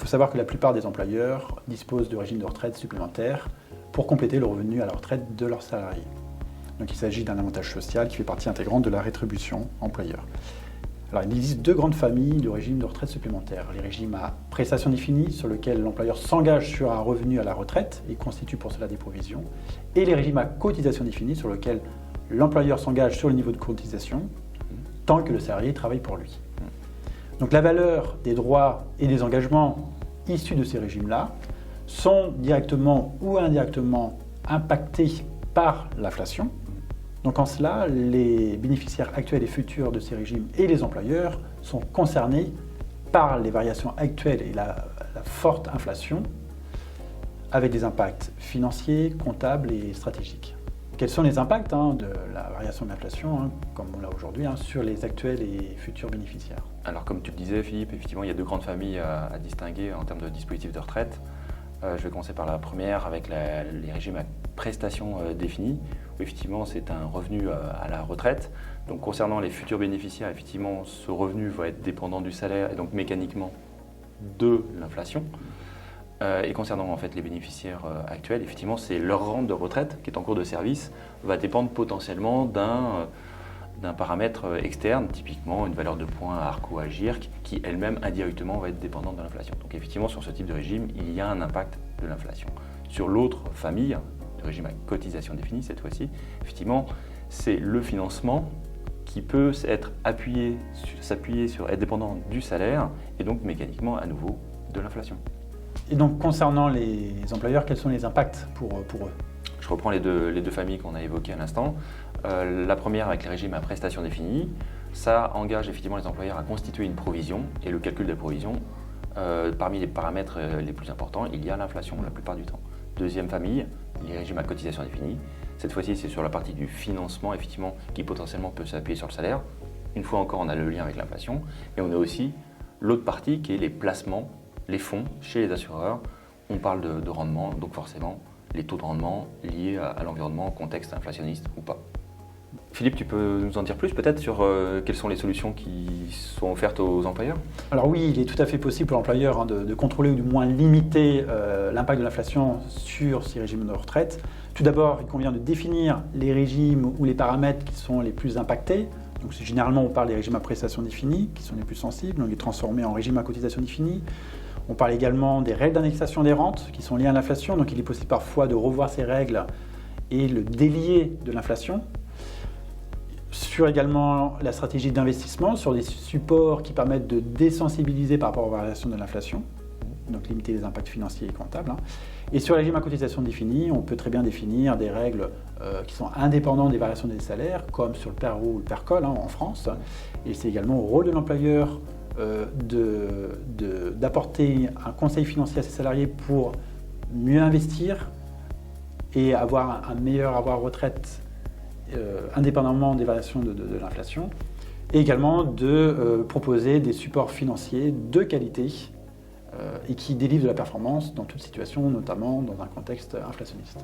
savoir que la plupart des employeurs disposent de régimes de retraite supplémentaires pour compléter le revenu à la retraite de leurs salariés. Donc il s'agit d'un avantage social qui fait partie intégrante de la rétribution employeur. Alors il existe deux grandes familles de régimes de retraite supplémentaires. Les régimes à prestations définies, sur lesquels l'employeur s'engage sur un revenu à la retraite et constitue pour cela des provisions, et les régimes à cotisation définie, sur lesquels l'employeur s'engage sur le niveau de cotisation tant que le salarié travaille pour lui. Donc la valeur des droits et des engagements issus de ces régimes-là sont directement ou indirectement impactés par l'inflation. Donc en cela, les bénéficiaires actuels et futurs de ces régimes et les employeurs sont concernés par les variations actuelles et la forte inflation, avec des impacts financiers, comptables et stratégiques. Quels sont les impacts de la variation de l'inflation, comme on l'a aujourd'hui, sur les actuels et futurs bénéficiaires? Alors comme tu le disais Philippe, effectivement il y a deux grandes familles à distinguer en termes de dispositifs de retraite. Je vais commencer par la première avec les régimes à prestations définies, où effectivement c'est un revenu à la retraite. Donc concernant les futurs bénéficiaires, effectivement ce revenu va être dépendant du salaire et donc mécaniquement de l'inflation. Et concernant en fait les bénéficiaires actuels, effectivement c'est leur rente de retraite qui est en cours de service va dépendre potentiellement d'un paramètre externe, typiquement une valeur de points à ARC ou à GIRC, qui elle-même indirectement va être dépendante de l'inflation. Donc effectivement sur ce type de régime, il y a un impact de l'inflation. Sur l'autre famille, le régime à cotisation définie cette fois-ci, effectivement c'est le financement qui peut s'appuyer sur être dépendant du salaire et donc mécaniquement à nouveau de l'inflation. Et donc concernant les employeurs, quels sont les impacts pour eux? Je reprends les deux familles qu'on a évoquées à l'instant. La première avec les régimes à prestations définies, ça engage effectivement les employeurs à constituer une provision et le calcul de la provision, parmi les paramètres les plus importants, il y a l'inflation la plupart du temps. Deuxième famille, les régimes à cotisation définie. Cette fois-ci, c'est sur la partie du financement effectivement qui potentiellement peut s'appuyer sur le salaire. Une fois encore, on a le lien avec l'inflation, mais on a aussi l'autre partie qui est les placements, les fonds chez les assureurs. On parle de rendement, donc forcément les taux de rendement liés à l'environnement, au contexte inflationniste ou pas. Philippe, tu peux nous en dire plus peut-être sur quelles sont les solutions qui sont offertes aux employeurs? Alors oui, il est tout à fait possible pour l'employeur de contrôler ou du moins limiter l'impact de l'inflation sur ces régimes de retraite. Tout d'abord, il convient de définir les régimes ou les paramètres qui sont les plus impactés. Donc généralement, on parle des régimes à prestations définies qui sont les plus sensibles, donc les transformer en régimes à cotisation définie. On parle également des règles d'indexation des rentes qui sont liées à l'inflation, donc il est possible parfois de revoir ces règles et le délier de l'inflation. Sur également la stratégie d'investissement, sur des supports qui permettent de désensibiliser par rapport aux variations de l'inflation, donc limiter les impacts financiers et comptables. Et sur les régimes à cotisation définie, on peut très bien définir des règles qui sont indépendantes des variations des salaires, comme sur le PER-O ou le PER-COL en France. Et c'est également au rôle de l'employeur d'apporter un conseil financier à ses salariés pour mieux investir et avoir un meilleur avoir retraite indépendamment des variations de l'inflation, et également de proposer des supports financiers de qualité et qui délivrent de la performance dans toute situation, notamment dans un contexte inflationniste.